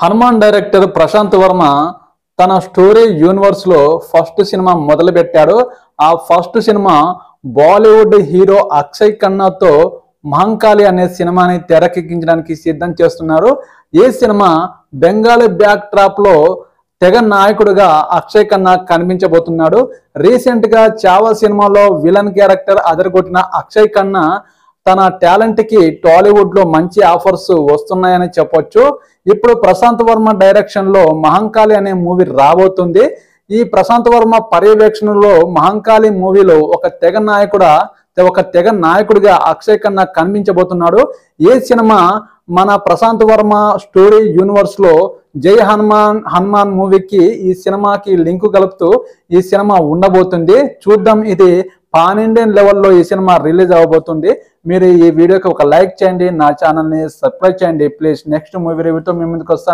Hanuman director Prashanth Varma తన story universe లో first cinema మొదలు పెట్టాడు. ఆ first cinema Bollywood hero Akshay ఖన్నాతో మహంకాళి అనే సినిమాని తెరకెక్కించడానికి సిద్ధం చేస్తున్నారు. ఈ సినిమా బెంగాలీ బ్యాక్ ట్రాప్ లో తెగ నాయకుడిగా అక్షయ్ ఖన్నా కనిపించబోతున్నాడు. రీసెంట్ గా చావా సినిమాలో విలన్ క్యారెక్టర్ అదరగొట్టిన అక్షయ్ ఖన్నా తన టాలెంట్ కి టాలీవుడ్ లో మంచి ఆఫర్స్ వస్తున్నాయని చెప్పొచ్చు. ఇప్పుడు ప్రశాంత్ వర్మ డైరెక్షన్ లో మహంకాళి అనే మూవీ రాబోతుంది. ఈ ప్రశాంత్ వర్మ పర్యవేక్షణలో మహంకాళి మూవీలో ఒక తెగ నాయకుడిగా అక్షయ్ ఖన్నా కనిపించబోతున్నాడు. ఈ సినిమా మన ప్రశాంత్ వర్మ స్టోరీ యూనివర్స్ లో జై హనుమాన్ మూవీకి ఈ సినిమాకి లింకు కలుపుతూ ఈ సినిమా ఉండబోతుంది. చూద్దాం, ఇది పాన్ ఇండియన్ లెవెల్లో ఈ సినిమా రిలీజ్ అవ్వబోతుంది. మీరు ఈ వీడియోకి ఒక లైక్ చేయండి, నా ఛానల్ని సబ్స్క్రైబ్ చేయండి ప్లీజ్. నెక్స్ట్ మూవీ రివ్యూతో మీ ముందుకు వస్తాను.